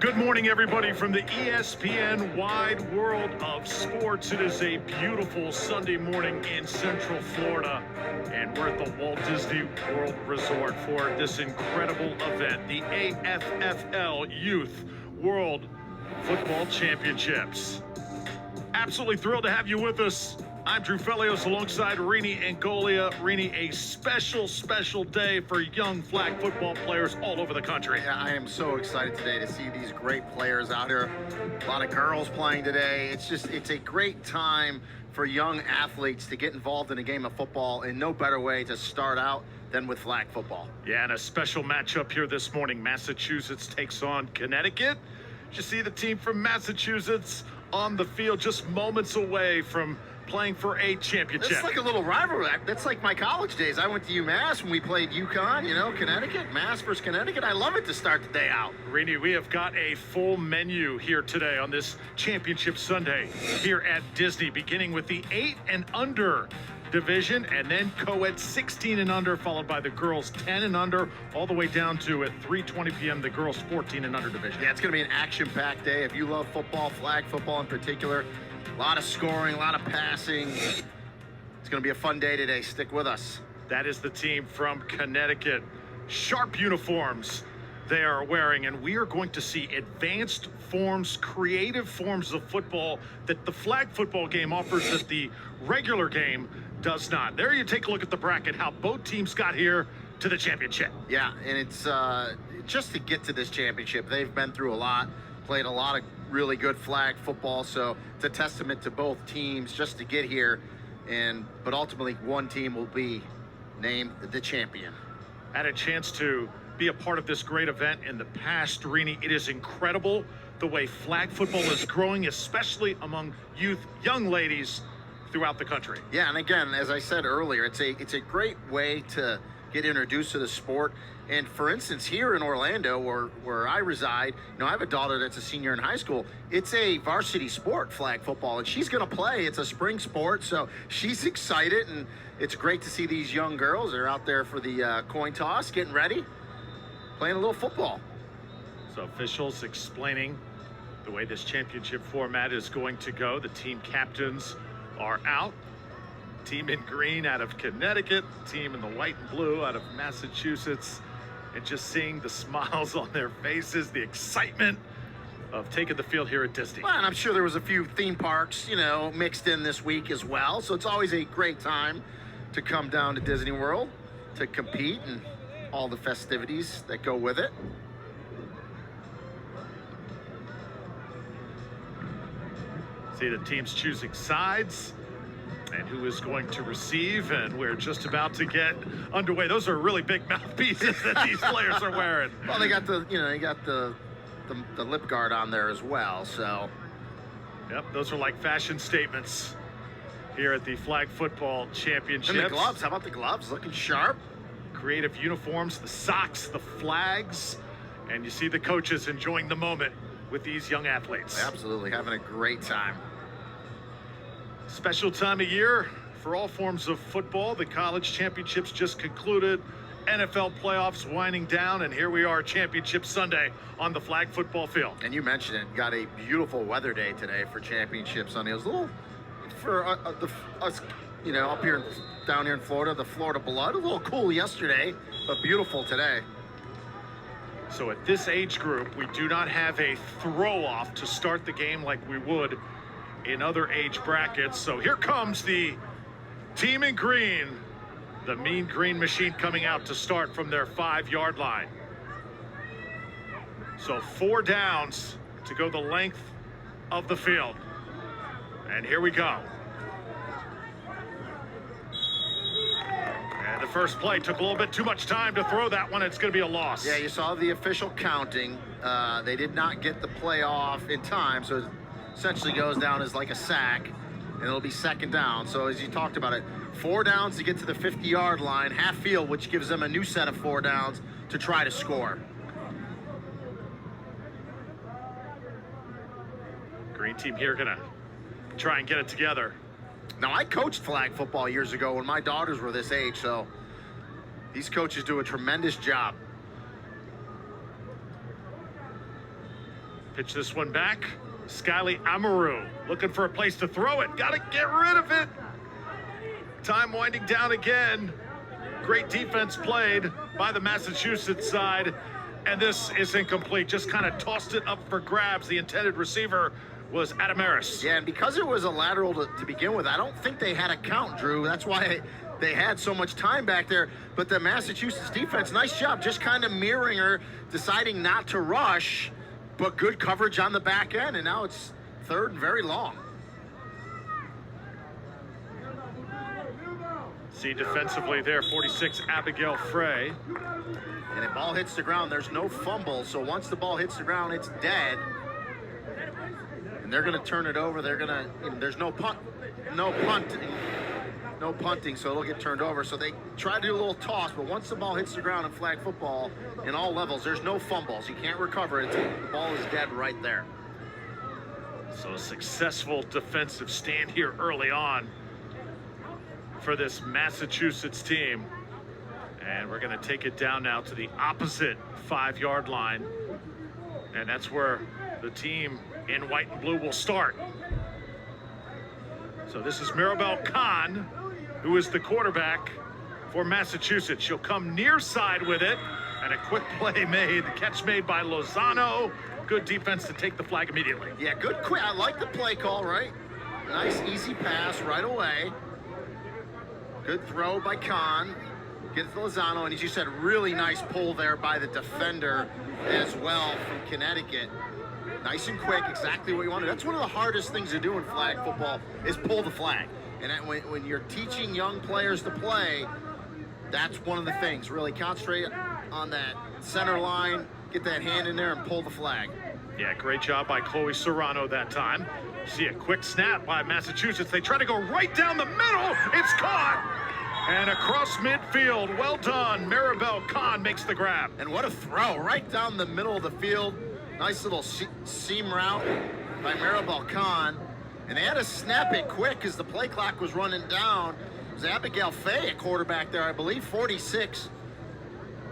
Good morning, everybody, from the ESPN wide world of sports. It is a beautiful Sunday morning in Central Florida, and we're at the Walt Disney World Resort for this incredible event, the AFFL Youth World Football Championships. Absolutely thrilled to have you with us. I'm Drew Felios alongside Rini Angolia. Rini, a special day for young flag football players all over the country. Yeah, I am so excited today to see these great players out here. A lot of girls playing today. It's a great time for young athletes to get involved in a game of football, and no better way to start out than with flag football. Yeah, and a special matchup here this morning. Massachusetts takes on Connecticut. You see the team from Massachusetts on the field just moments away from playing for a championship. It's like a little rivalry. That's like my college days. I went to UMass when we played UConn, Connecticut, Mass versus Connecticut. I love it to start the day out. Rini, we have got a full menu here today on this Championship Sunday here at Disney, beginning with the 8 and under division, and then co-ed 16 and under, followed by the girls 10 and under, all the way down to at 3:20 p.m. the girls 14 and under division. Yeah, it's going to be an action-packed day. If you love football, flag football in particular, a lot of scoring, a lot of passing. It's going to be a fun day today. Stick with us. That is the team from Connecticut. Sharp uniforms they are wearing, and we are going to see advanced forms, creative forms of football that the flag football game offers that the regular game does not. There you take a look at the bracket, how both teams got here to the championship. Yeah, and it's just to get to this championship, they've been through a lot, played a lot of really good flag football, so it's a testament to both teams just to get here, but ultimately one team will be named the champion. Had a chance to be a part of this great event in the past, Rini. It is incredible the way flag football is growing, especially among young ladies throughout the country. Yeah, and again, as I said earlier, it's a great way to get introduced to the sport. And for instance, here in Orlando, where I reside, I have a daughter that's a senior in high school. It's a varsity sport, flag football, and she's going to play. It's a spring sport, so she's excited, and it's great to see these young girls. They're out there for the coin toss, getting ready, playing a little football. So officials explaining the way this championship format is going to go. The team captains are out. Team in green out of Connecticut, team in the white and blue out of Massachusetts, and just seeing the smiles on their faces, the excitement of taking the field here at Disney. Well, and I'm sure there was a few theme parks, mixed in this week as well. So it's always a great time to come down to Disney World to compete and all the festivities that go with it. See the teams choosing sides and who is going to receive, and we're just about to get underway. Those are really big mouthpieces that these players are wearing. Well, they got the lip guard on there as well, so. Yep, those are like fashion statements here at the Flag Football Championships. And the gloves, how about the gloves? Looking sharp. Creative uniforms, the socks, the flags, and you see the coaches enjoying the moment with these young athletes. Absolutely, having a great time. Special time of year for all forms of football. The college championships just concluded. NFL playoffs winding down, and here we are, Championship Sunday on the flag football field. And you mentioned it, got a beautiful weather day today for Championship Sunday. It was a little, for us, down here in Florida, the Florida blood, a little cool yesterday, but beautiful today. So at this age group, we do not have a throw-off to start the game like we would in other age brackets. So here comes the team in green, the Mean Green Machine, coming out to start from their 5-yard line. So 4 downs to go the length of the field. And here we go. And the first play took a little bit too much time to throw that one. It's going to be a loss. Yeah, you saw the official counting. They did not get the play off in time, so it essentially goes down as like a sack, and it'll be 2nd down. So as you talked about it, 4 downs to get to the 50-yard line, half field, which gives them a new set of 4 downs to try to score. Green team here gonna try and get it together. Now, I coached flag football years ago when my daughters were this age, so these coaches do a tremendous job. Pitch this one back. Skyly Amaru looking for a place to throw it. Got to get rid of it. Time winding down again. Great defense played by the Massachusetts side. And this is incomplete. Just kind of tossed it up for grabs. The intended receiver was Adamaris. Yeah, and because it was a lateral to begin with, I don't think they had a count, Drew. That's why they had so much time back there. But the Massachusetts defense, nice job, just kind of mirroring her, deciding not to rush, but good coverage on the back end. And now it's third and very long. See defensively there, 46, Abigail Frey. And the ball hits the ground, there's no fumble. So once the ball hits the ground, it's dead. And they're going to turn it over. They're going to, there's no punting, so it'll get turned over. So they try to do a little toss, but once the ball hits the ground in flag football, in all levels, there's no fumbles. You can't recover it. The ball is dead right there. So a successful defensive stand here early on for this Massachusetts team. And we're going to take it down now to the opposite 5-yard line. And that's where the team in white and blue will start. So this is Maribel Khan, who is the quarterback for Massachusetts. She'll come near side with it, and a quick play made, the catch made by Lozano. Good defense to take the flag immediately. Yeah, good quick. I like the play call, right? Nice, easy pass right away. Good throw by Khan. Gets to Lozano, and as you said, really nice pull there by the defender as well from Connecticut. Nice and quick, exactly what you wanted. That's one of the hardest things to do in flag football is pull the flag. And when you're teaching young players to play, that's one of the things. Really concentrate on that center line, get that hand in there and pull the flag. Yeah, great job by Chloe Serrano that time. See a quick snap by Massachusetts. They try to go right down the middle. It's caught. And across midfield, well done. Maribel Khan makes the grab. And what a throw, right down the middle of the field. Nice little seam route by Maribel Khan. And they had to snap it quick as the play clock was running down. It was Abigail Fay, a quarterback there, I believe, 46.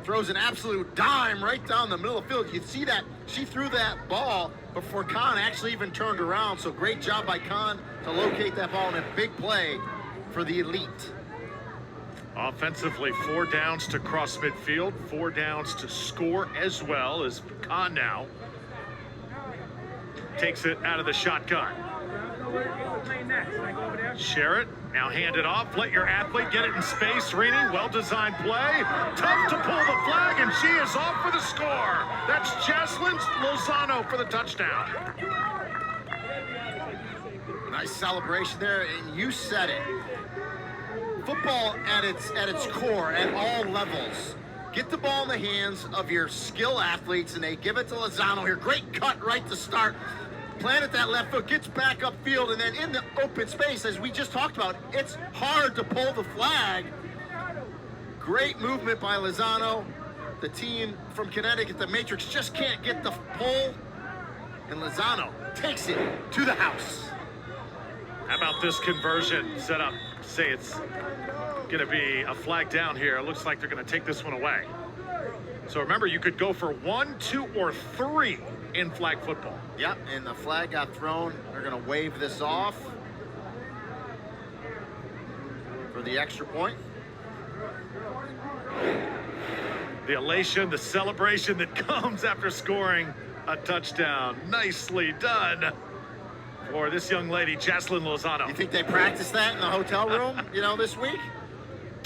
Throws an absolute dime right down the middle of the field. You see that she threw that ball before Khan actually even turned around. So great job by Khan to locate that ball in a big play for the elite. Offensively, 4 downs to cross midfield, 4 downs to score as well as Khan now takes it out of the shotgun. Share it, now hand it off, let your athlete get it in space. Rini, well-designed play, tough to pull the flag, and she is off for the score. That's Jaslyn Lozano for the touchdown. Nice celebration there, and you said it. Football at its core, at all levels. Get the ball in the hands of your skill athletes, and they give it to Lozano here. Great cut right to start. Planted that left foot, gets back upfield, and then in the open space, as we just talked about, it's hard to pull the flag. Great movement by Lozano. The team from Connecticut, the Matrix, just can't get the pull, and Lozano takes it to the house. How about this conversion set up? Say it's going to be a flag down here. It looks like they're going to take this one away. So remember, you could go for 1, 2, or 3 in flag football. Yep, and the flag got thrown. They're going to wave this off for the extra point. The elation, the celebration that comes after scoring a touchdown. Nicely done for this young lady, Jaslyn Lozano. You think they practiced that in the hotel room, this week?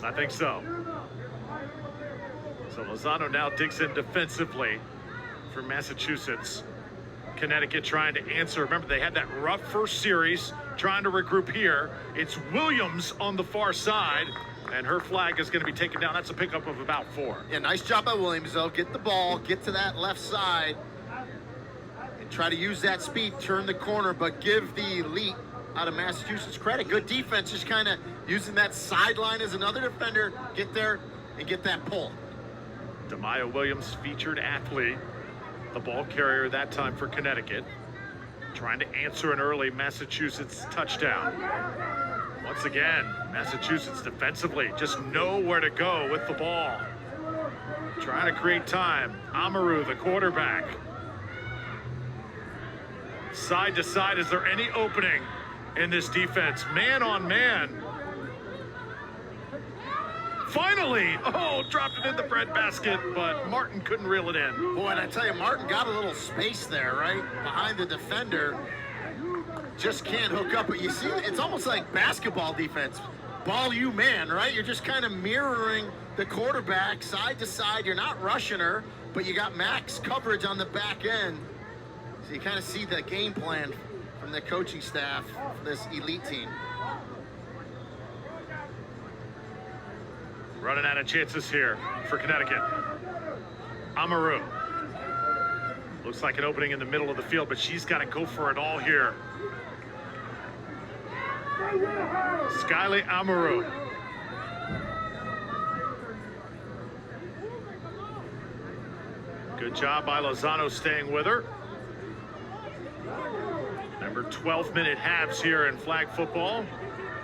I think so. So Lozano now digs in defensively for Massachusetts. Connecticut trying to answer. Remember, they had that rough first series, trying to regroup here. It's Williams on the far side, and her flag is going to be taken down. That's a pickup of about 4. Yeah, nice job by Williams, though. Get the ball, get to that left side, and try to use that speed, turn the corner, but give the elite out of Massachusetts credit. Good defense, just kind of using that sideline as another defender, get there and get that pull. Demaya Williams, featured athlete, the ball carrier that time for Connecticut, trying to answer an early Massachusetts touchdown. Once again, Massachusetts defensively just know where to go with the ball. Trying to create time. Amaru, the quarterback. Side to side, is there any opening in this defense? Man on man. Finally, oh, dropped it in the breadbasket, but Martin couldn't reel it in. Boy, and I tell you, Martin got a little space there, right? Behind the defender. Just can't hook up. But you see, it's almost like basketball defense. Ball you man, right? You're just kind of mirroring the quarterback side to side. You're not rushing her, but you got max coverage on the back end. So you kind of see the game plan from the coaching staff for this elite team. Running out of chances here for Connecticut. Amaru. Looks like an opening in the middle of the field, but she's got to go for it all here. Skyly Amaru. Good job by Lozano staying with her. Remember, 12-minute halves here in flag football.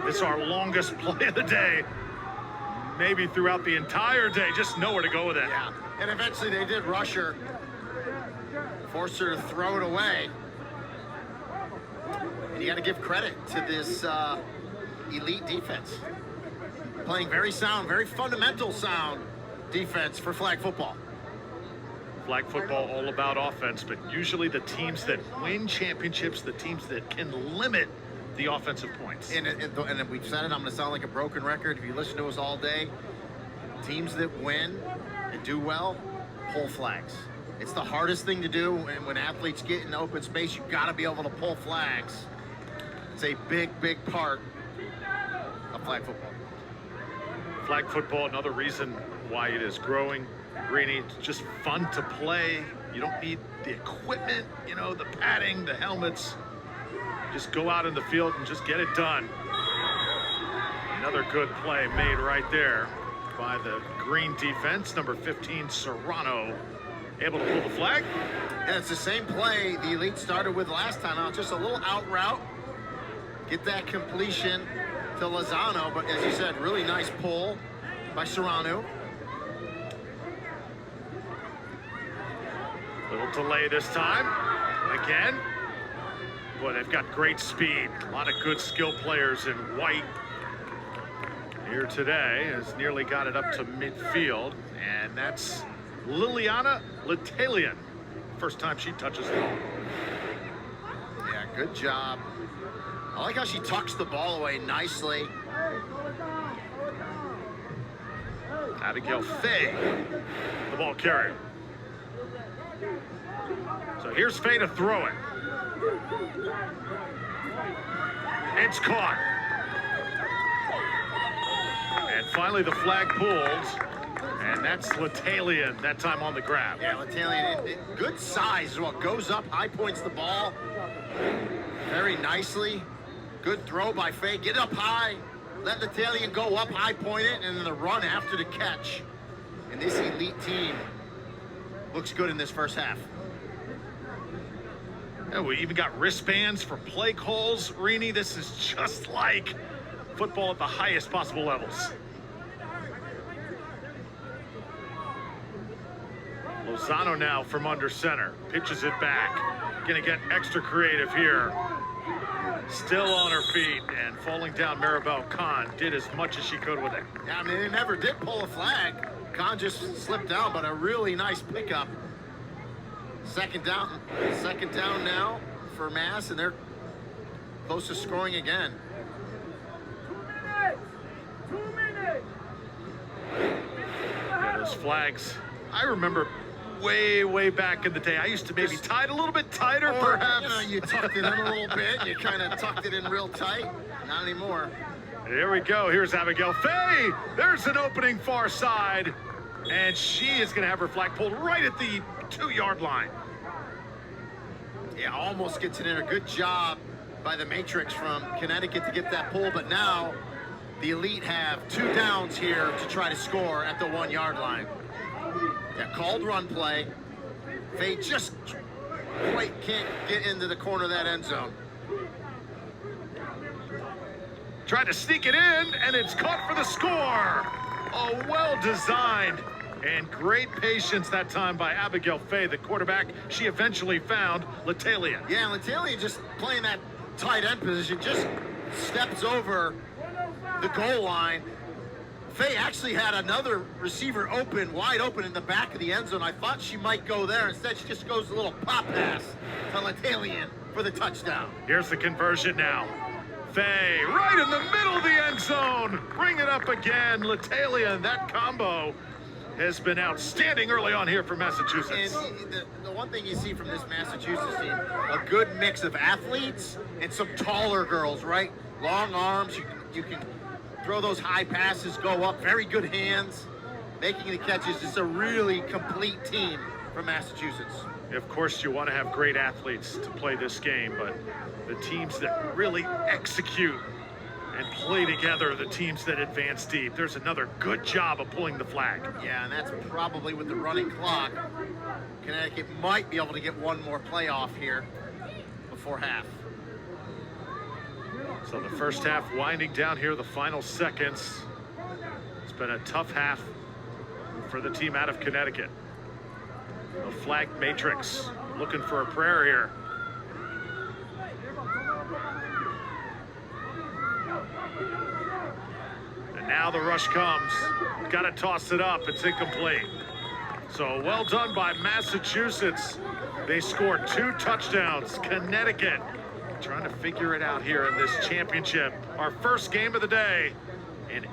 This is our longest play of the day. Maybe throughout the entire day, just nowhere to go with it. Yeah, and eventually they did rush her, force her to throw it away. And you got to give credit to this elite defense. Playing very sound, very fundamental sound defense for flag football. Flag football all about offense, but usually the teams that win championships, the teams that can limit the offensive points. And we've said it, I'm going to sound like a broken record. If you listen to us all day, teams that win and do well, pull flags. It's the hardest thing to do, and when athletes get in open space, you've got to be able to pull flags. It's a big, big part of flag football. Flag football, another reason why it is growing. Greeny, it's just fun to play. You don't need the equipment, you know, the padding, the helmets. Just go out in the field and just get it done. Another good play made right there by the green defense. Number 15, Serrano, able to pull the flag. And it's the same play the elite started with last time out. Just a little out route. Get that completion to Lozano. But as you said, really nice pull by Serrano. Little delay this time. Again. Boy, they've got great speed. A lot of good skill players in white here today. Has nearly got it up to midfield. And that's Liliana Letalian. First time she touches the ball. Yeah, good job. I like how she tucks the ball away nicely. Abigail Faye, the ball carrier. So here's Faye to throw it. It's caught. And finally the flag pulls. And that's Letalian, that time on the grab. Yeah, Letalian, good size is what goes up, high points the ball very nicely. Good throw by Faye. Get up high, let Letalian go up, high point it, and then the run after the catch. And this elite team looks good in this first half. And we even got wristbands for play calls. Rini, this is just like football at the highest possible levels. Lozano now from under center. Pitches it back. Gonna get extra creative here. Still on her feet and falling down. Maribel Khan did as much as she could with it. Yeah, I mean, they never did pull a flag. Khan just slipped down, but a really nice pickup. Second down now for Mass, and they're close to scoring again. 2 minutes. Yeah, those flags, I remember way back in the day. I used to maybe tie it a little bit tighter, Or, perhaps. you know, you tucked it in a little bit. You kind of tucked it in real tight. Not anymore. Here we go. Here's Abigail Faye. There's an opening far side. And she is going to have her flag pulled right at the 2-yard line. Yeah, almost gets it in. A good job by the Matrix from Connecticut to get that pull. But now the Elite have 2 downs here to try to score at the 1-yard line. Yeah, called run play. Faye just quite can't get into the corner of that end zone. Tried to sneak it in, and it's caught for the score. A well-designed And great patience that time by Abigail Fay, the quarterback. She eventually found Latalia. Yeah, Latalia just playing that tight end position, just steps over the goal line. Fay actually had another receiver wide open in the back of the end zone. I thought she might go there. Instead, she just goes a little pop pass to Latalian for the touchdown. Here's the conversion now. Fay right in the middle of the end zone. Bring it up again. Latalia, and that combo has been outstanding early on here for Massachusetts. And the one thing you see from this Massachusetts team, a good mix of athletes and some taller girls, right? Long arms, you can throw those high passes, go up, very good hands, making the catches. It's a really complete team from Massachusetts. Of course, you want to have great athletes to play this game, but the teams that really execute and play together, the teams that advance deep. There's another good job of pulling the flag. Yeah, and that's probably with the running clock. Connecticut might be able to get one more playoff here before half. So the first half winding down here, the final seconds. It's been a tough half for the team out of Connecticut. The flag matrix looking for a prayer here. And now the rush comes. Got to toss it up. It's incomplete. So well done by Massachusetts. They scored 2 touchdowns. Connecticut trying to figure it out here in this championship. Our first game of the day in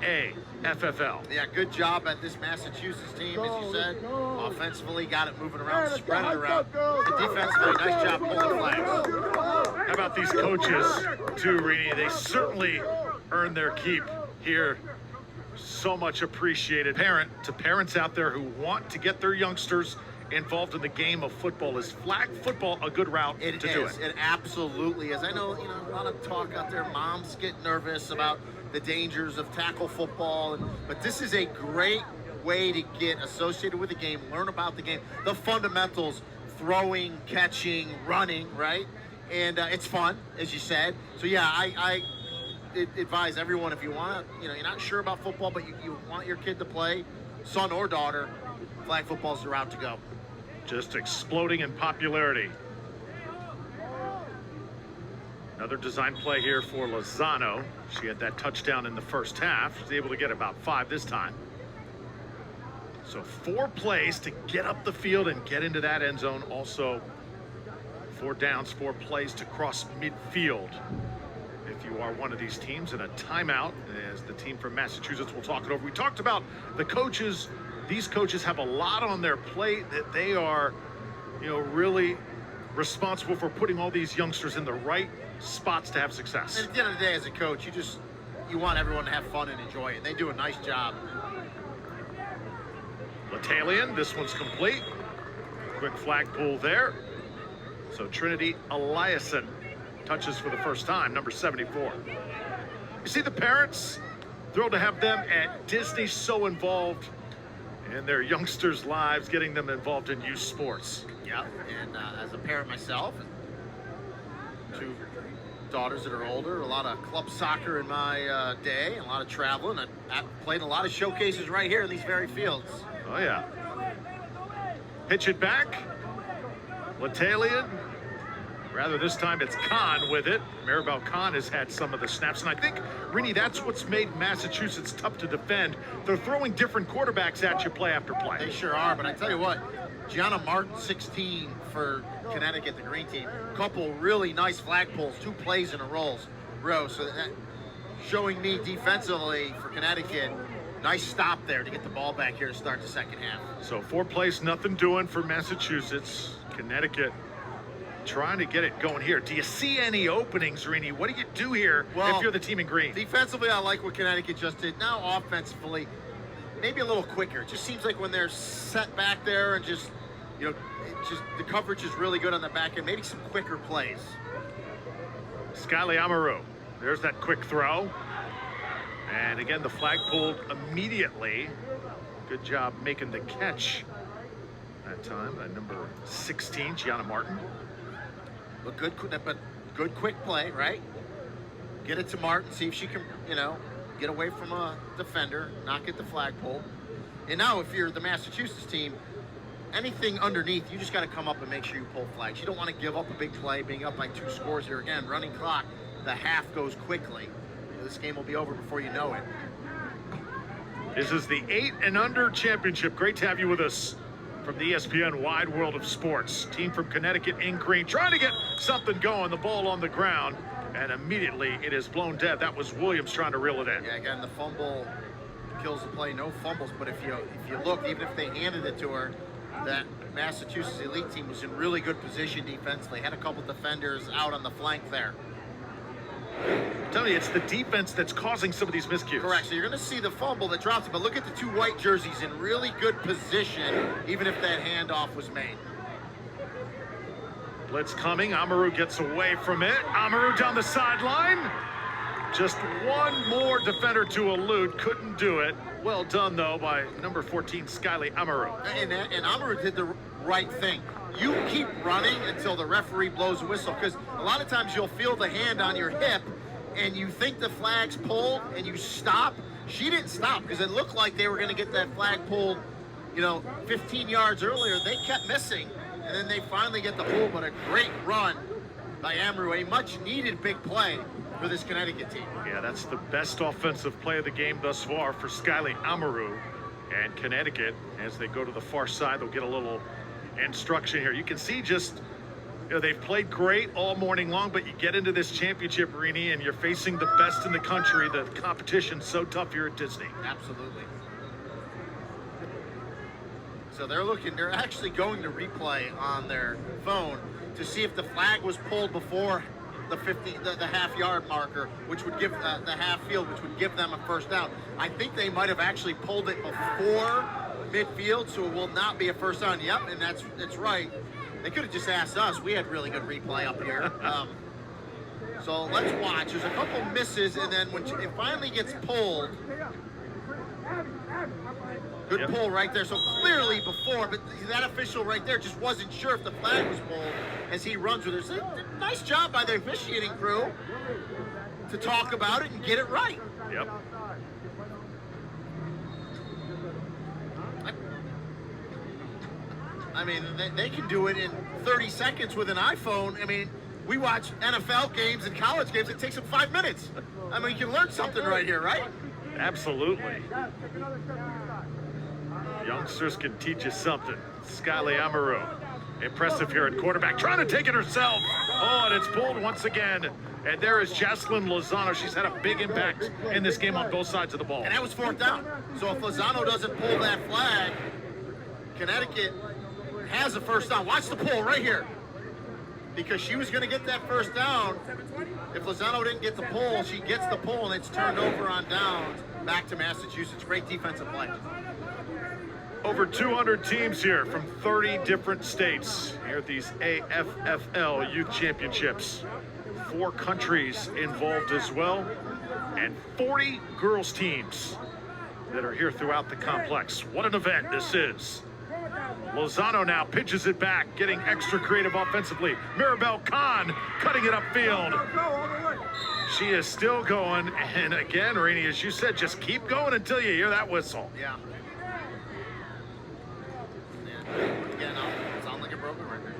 AFFL. Yeah, good job at this Massachusetts team, as you said. Offensively, got it moving around, spread it around. And defensively, nice job pulling flags. How about these coaches, too, Rini? They certainly earned their keep here. So much appreciated. Parents out there who want to get their youngsters involved in the game of football, is flag football a good route to do it? It absolutely is. I know, a lot of talk out there. Moms get nervous about the dangers of tackle football, but this is a great way to get associated with the game, learn about the game, the fundamentals, throwing, catching, running, right? And it's fun, as you said. So yeah, I advise everyone, if you want to, you're not sure about football, but you want your kid to play, son or daughter, flag football is the route to go. Just exploding in popularity. Another design play here for Lozano. She had that touchdown in the first half. She's able to get about 5 this time. So 4 plays to get up the field and get into that end zone. Also 4 downs, 4 plays to cross midfield. If you are one of these teams in a timeout, as the team from Massachusetts will talk it over. We talked about the coaches. These coaches have a lot on their plate, that they are, really responsible for putting all these youngsters in the right spots to have success. And at the end of the day, as a coach, you want everyone to have fun and enjoy it. They do a nice job. Latalian, this one's complete. Quick flag pull there. So Trinity Eliason touches for the first time, number 74. You see the parents, thrilled to have them at Disney, so involved in their youngsters' lives, getting them involved in youth sports. Yeah, and as a parent myself, 2 daughters that are older, a lot of club soccer in my day, a lot of traveling. I played a lot of showcases right here in these very fields. Oh yeah. Pitch it back. Latalian. Rather, this time it's Khan with it. Maribel Khan has had some of the snaps, and I think, Rini, that's what's made Massachusetts tough to defend. They're throwing different quarterbacks at you play after play. They sure are, but I tell you what, Gianna Martin, 16 for Connecticut, the green team. Couple really nice flag pulls, 2 plays in a row. So that showing me defensively for Connecticut, nice stop there to get the ball back here to start the second half. So 4 plays, nothing doing for Massachusetts. Connecticut trying to get it going here. Do you see any openings, Rini? What do you do here if you're the team in green? Defensively, I like what Connecticut just did. Now offensively, maybe a little quicker. It just seems like when they're set back there and just the coverage is really good on the back end. Maybe some quicker plays. Skyly Amaru. There's that quick throw. And again, the flag pulled immediately. Good job making the catch that time by number 16, Gianna Martin. But good quick play, right? Get it to Martin, see if she can, get away from a defender, not get the flag pulled. And now if you're the Massachusetts team, anything underneath, you just got to come up and make sure you pull flags. You don't want to give up a big play, being up by 2 scores here. Again, running clock, the half goes quickly. This game will be over before you know it. This is the 8 and Under Championship. Great to have you with us from the ESPN Wide World of Sports. Team from Connecticut in green, trying to get something going. The ball on the ground, and immediately it is blown dead. That was Williams trying to reel it in. Yeah, again, the fumble kills the play. No fumbles, but if you look, even if they handed it to her, that Massachusetts elite team was in really good position defensively. Had a couple defenders out on the flank there. I'm telling you, it's the defense that's causing some of these miscues. Correct. So you're going to see the fumble that drops it, but look at the 2 white jerseys in really good position, even if that handoff was made. Blitz coming. Amaru gets away from it. Amaru down the sideline. Just one more defender to elude. Couldn't do it. Well done, though, by number 14, Skyly Amaru. And Amaru did the right thing. You keep running until the referee blows a whistle, because a lot of times you'll feel the hand on your hip and you think the flag's pulled and you stop. She didn't stop because it looked like they were going to get that flag pulled, 15 yards earlier. They kept missing, and then they finally get the pull, but a great run by Amaru, a much needed big play for this Connecticut team. Yeah, that's the best offensive play of the game thus far for Skyly Amaru. And Connecticut, as they go to the far side, they'll get a little instruction here. You can see just, they've played great all morning long, but you get into this championship arena and you're facing the best in the country. The competition's so tough here at Disney. Absolutely. So they're actually going to replay on their phone to see if the flag was pulled before the half-yard marker, which would give the half field, which would give them a first down. I think they might have actually pulled it before midfield, so it will not be a first down. Yep, and that's right. They could have just asked us. We had really good replay up here. So let's watch. There's a couple misses, and then when it finally gets pulled, good pull right there. So clearly before, but that official right there just wasn't sure if the flag was pulled as he runs with her. So nice job by the officiating crew to talk about it and get it right. Yep. I mean, they can do it in 30 seconds with an iPhone. I mean, we watch NFL games and college games. It takes them 5 minutes. I mean, you can learn something right here, right? Absolutely. Youngsters can teach you something. Skyly Amaru, impressive here at quarterback, trying to take it herself. Oh, and it's pulled once again. And there is Jocelyn Lozano. She's had a big impact in this game on both sides of the ball. And that was 4th down. So if Lozano doesn't pull that flag, Connecticut has a first down. Watch the pull right here. Because she was going to get that first down. If Lozano didn't get the pull, she gets the pull, and it's turned over on downs back to Massachusetts. Great defensive play. Over 200 teams here from 30 different states here at these AFFL Youth Championships. 4 countries involved as well, and 40 girls teams that are here throughout the complex. What an event this is. Lozano now pitches it back, getting extra creative offensively. Mirabelle Khan cutting it upfield. She is still going, and again, Rainey, as you said, just keep going until you hear that whistle. Yeah. Again, it sounds like a broken record.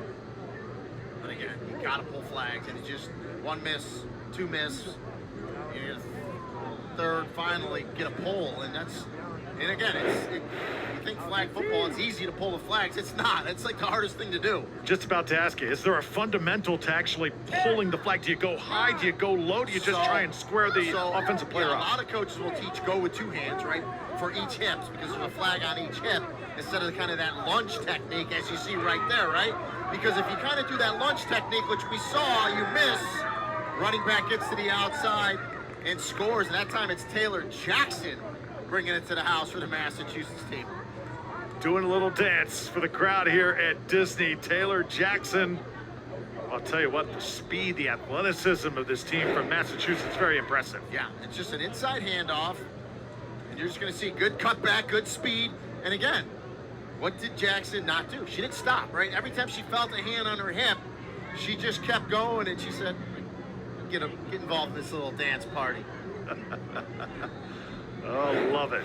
But again, you gotta pull flags, and it's just 1 miss, 2 miss, you know, 3rd finally get a pull, and again, you think flag football, it's easy to pull the flags. It's not. It's like the hardest thing to do. Just about to ask you, is there a fundamental to actually pulling the flag? Do you go high? Do you go low? Do you just try and square the offensive player A up? lot of coaches will teach go with 2 hands, right, for each hip, because there's a flag on each hip instead of kind of that lunge technique as you see right there, right? Because if you kind of do that lunge technique, which we saw, you miss, running back gets to the outside and scores, and that time it's Taylor Jackson bringing it to the house for the Massachusetts team. Doing a little dance for the crowd here at Disney. Taylor Jackson. I'll tell you what, the speed, the athleticism of this team from Massachusetts, very impressive. Yeah, it's just an inside handoff, and you're just going to see good cutback, good speed. And again, what did Jackson not do? She didn't stop, right? Every time she felt a hand on her hip, she just kept going, and she said, get involved in this little dance party. Oh, love it.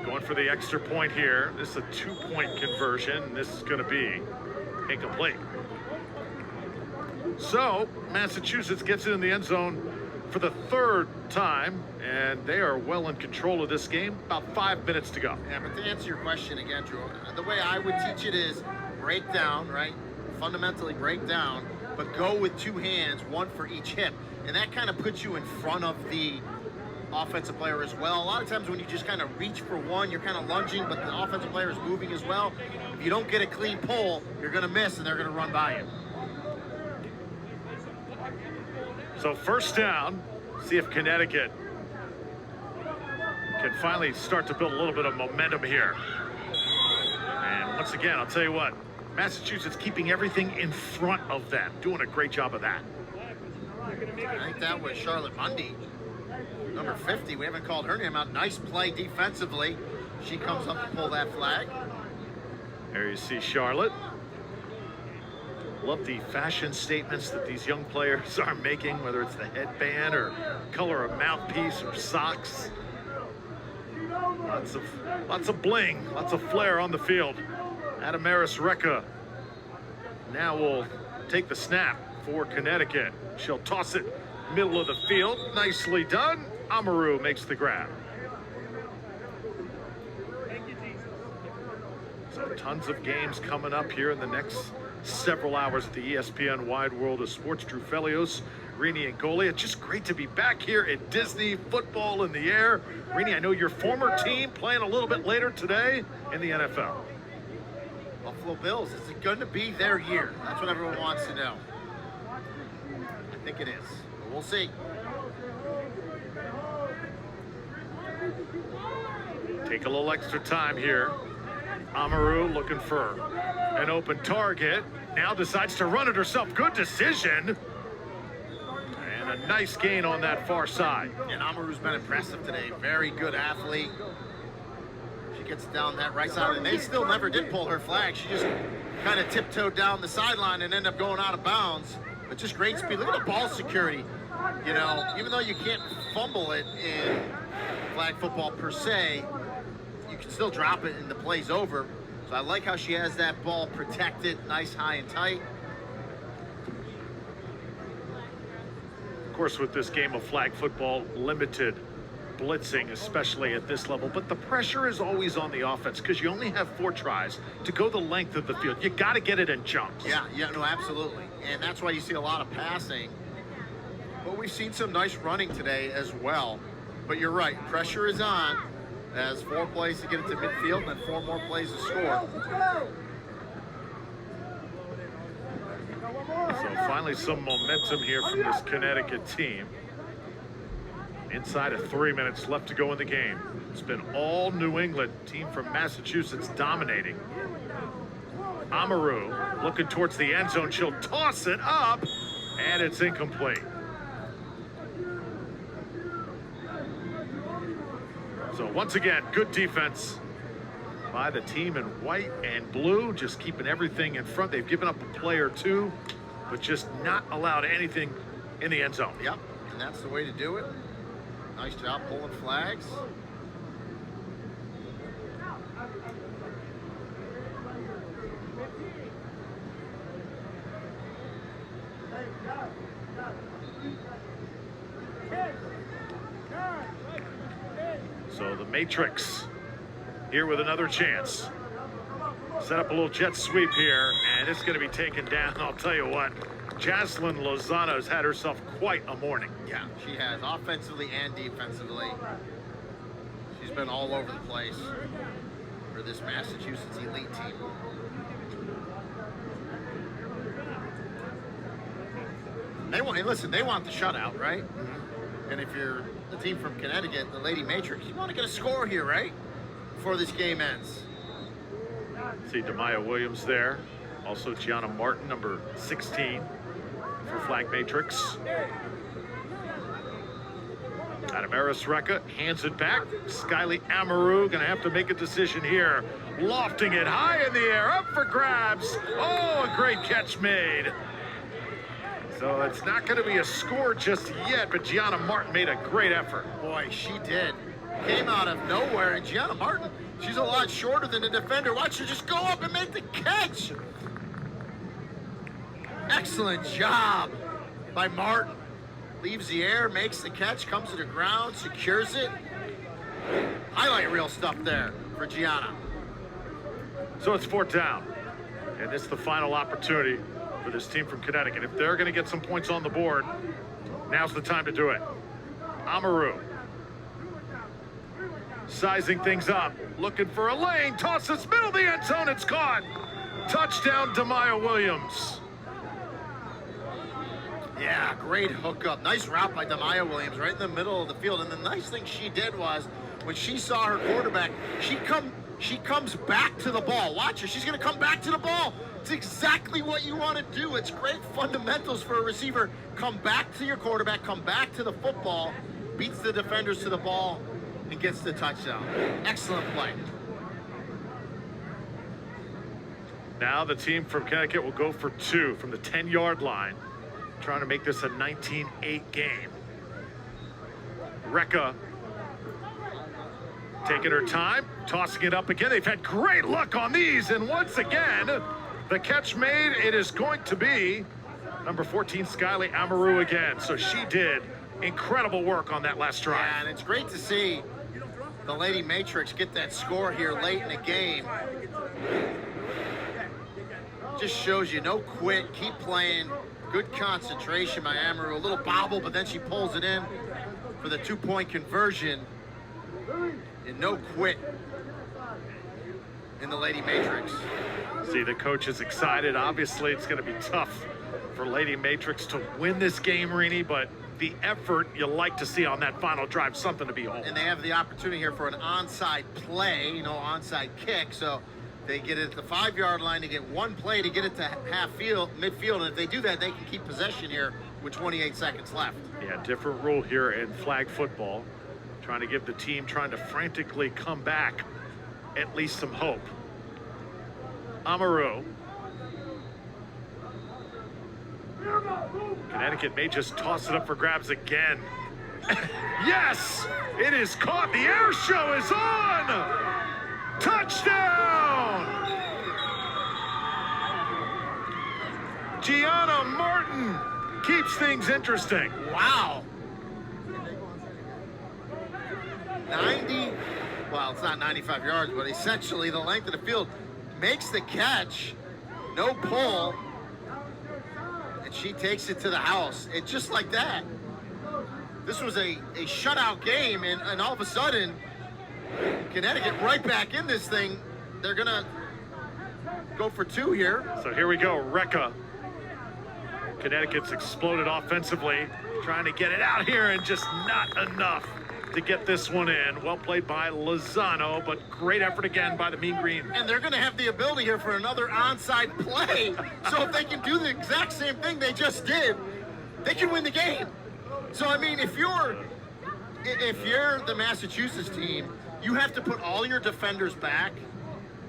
Going for the extra point here. This is a 2-point conversion. This is going to be incomplete. So Massachusetts gets it in the end zone for the 3rd time, and they are well in control of this game. About 5 minutes to go. Yeah, but to answer your question again, Drew, the way I would teach it is break down, right? Fundamentally break down, but go with 2 hands, 1 for each hip. And that kind of puts you in front of the offensive player as well. A lot of times when you just kind of reach for one, you're kind of lunging, but the offensive player is moving as well. If you don't get a clean pull, you're going to miss and they're going to run by you. So 1st down, see if Connecticut can finally start to build a little bit of momentum here. And once again, I'll tell you what, Massachusetts keeping everything in front of them, doing a great job of that. I think that was Charlotte Mundy, number 50. We haven't called her name out. Nice play defensively. She comes up to pull that flag. There you see Charlotte. Love the fashion statements that these young players are making, whether it's the headband or color of mouthpiece or socks. Lots of bling, lots of flair on the field. Adamaris Recca now will take the snap for Connecticut. She'll toss it middle of the field. Nicely done. Amaru makes the grab. So tons of games coming up here in the next several hours at the ESPN Wide World of Sports. Drew Felios, Rini and Goli. It's just great to be back here at Disney, football in the air. Rini, I know your former team playing a little bit later today in the NFL. Buffalo Bills, is it going to be their year? That's what everyone wants to know. I think it is, but we'll see. Take a little extra time here. Amaru looking for an open target. Now decides to run it herself. Good decision. And a nice gain on that far side. And Amaru's been impressive today. Very good athlete. She gets down that right side, and they still never did pull her flag. She just kind of tiptoed down the sideline and ended up going out of bounds. But just great speed. Look at the ball security. You know, even though you can't fumble it in flag football per se, you can still drop it and the play's over. So I like how she has that ball protected, nice, high and tight. Of course, with this game of flag football, limited blitzing, especially at this level. But the pressure is always on the offense because you only have 4 tries to go the length of the field. You got to get it in chunks. Yeah, no, absolutely. And that's why you see a lot of passing. But we've seen some nice running today as well. But you're right, pressure is on. As 4 plays to get it to midfield and then 4 more plays to score. So finally some momentum here from this Connecticut team. Inside of 3 minutes left to go in the game. It's been all New England. Team from Massachusetts dominating. Amaru looking towards the end zone. She'll toss it up, and it's incomplete. So once again, good defense by the team in white and blue, just keeping everything in front. They've given up a play or 2, but just not allowed anything in the end zone. Yep, and that's the way to do it. Nice job pulling flags. So the Matrix here with another chance. Set up a little jet sweep here, and it's going to be taken down. I'll tell you what, Jaslyn Lozano's had herself quite a morning. Yeah, she has, offensively and defensively. She's been all over the place for this Massachusetts elite team. They want, listen, they want the shutout, right? Mm-hmm. And if you're the team from Connecticut, the Lady Matrix, you want to get a score here, right? Before this game ends. See Demaya Williams there. Also Gianna Martin, number 16 for Flag Matrix. Adamaris Recca hands it back. Skyly Amaru gonna have to make a decision here. Lofting it high in the air, up for grabs. Oh, a great catch made. So it's not going to be a score just yet, but Gianna Martin made a great effort. Boy, she did. came out of nowhere, and Gianna Martin, she's a lot shorter than the defender. Watch her just go up and make the catch. Excellent job by Martin. Leaves the air, makes the catch, comes to the ground, secures it. Highlight reel stuff there for Gianna. So it's 4th down, and it's the final opportunity for this team from Connecticut. If they're going to get some points on the board, now's the time to do it. Amaru sizing things up, looking for a lane, tosses middle of the end zone, it's caught. Touchdown, Demaya Williams. Yeah, great hookup. Nice route by Demaya Williams right in the middle of the field. And the nice thing she did was when she saw her quarterback, she comes back to the ball. Watch her. She's going to come back to the ball. It's exactly what you want to do. It's great fundamentals for a receiver. Come back to your quarterback, come back to the football, beats the defenders to the ball, and gets the touchdown. Excellent play. Now the team from Connecticut will go for 2 from the 10-yard line, trying to make this a 19-8 game. Rekka taking her time, tossing it up again. They've had great luck on these, and once again, the catch made. It is going to be number 14, Skyly Amaru again. So she did incredible work on that last drive. Yeah, and it's great to see the Lady Matrix get that score here late in the game. Just shows you no quit, keep playing, good concentration by Amaru. A little bobble, but then she pulls it in for the 2-point conversion. And no quit in the Lady Matrix. See, the coach is excited. Obviously, it's going to be tough for Lady Matrix to win this game, Rini, but the effort you like to see on that final drive, something to behold. And they have the opportunity here for an onside play, onside kick. So they get it at the 5-yard line to get one play to get it to midfield. And if they do that, they can keep possession here with 28 seconds left. Yeah, different rule here in flag football. Trying to give the team trying to frantically come back at least some hope. Amaru. Connecticut may just toss it up for grabs again. Yes! It is caught. The air show is on! Touchdown! Gianna Martin keeps things interesting. Wow. 90, well, it's not 95 yards, but essentially the length of the field, makes the catch, no pull, and she takes it to the house. It just like that. This was a shutout game, and all of a sudden, Connecticut right back in this thing. They're gonna go for 2 here. So here we go, Rekka. Connecticut's exploded offensively, trying to get it out here, and just not enough to get this one in. Well played by Lozano, but great effort again by the Mean Green. And they're going to have the ability here for another onside play. So if they can do the exact same thing they just did, they can win the game. So, I mean, if you're the Massachusetts team, you have to put all your defenders back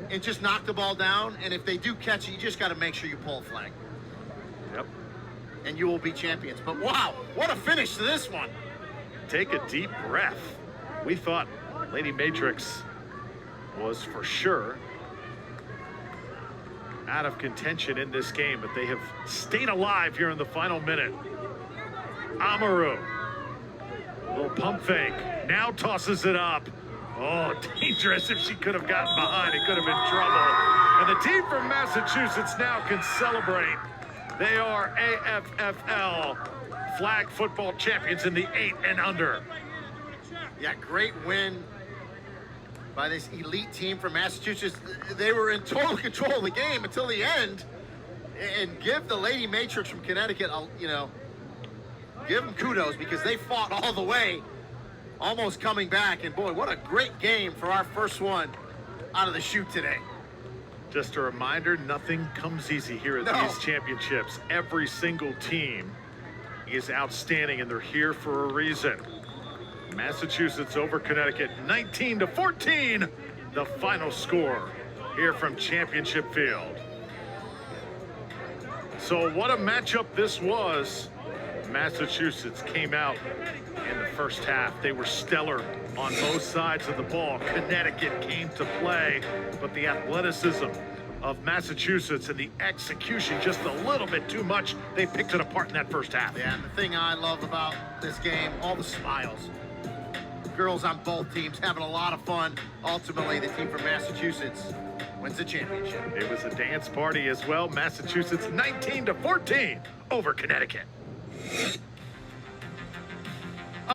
and just knock the ball down. And if they do catch it, you just got to make sure you pull a flag. Yep. And you will be champions. But wow, what a finish to this one. Take a deep breath. We thought Lady Matrix was for sure out of contention in this game, but they have stayed alive here in the final minute. Amaru, little pump fake, now tosses it up. Oh, dangerous. If she could have gotten behind, it could have been trouble. And the team from Massachusetts now can celebrate. They are AFFL flag football champions in the 8 and under. Yeah, great win by this elite team from Massachusetts. They were in total control of the game until the end. And give the Lady Matrix from Connecticut, give them kudos because they fought all the way, almost coming back. And boy, what a great game for our first one out of the chute today. Just a reminder, nothing comes easy here at these championships. Every single team is outstanding, and they're here for a reason. Massachusetts over Connecticut, 19-14, the final score here from Championship Field. So what a matchup this was. Massachusetts came out in the first half. They were stellar On both sides of the ball, Connecticut came to play, but the athleticism of Massachusetts and the execution just a little bit too much. They picked it apart in that first half. Yeah, and the thing I love about this game, all the smiles. Girls on both teams having a lot of fun. Ultimately, the team from Massachusetts wins the championship. It was a dance party as well. Massachusetts 19-14 over Connecticut.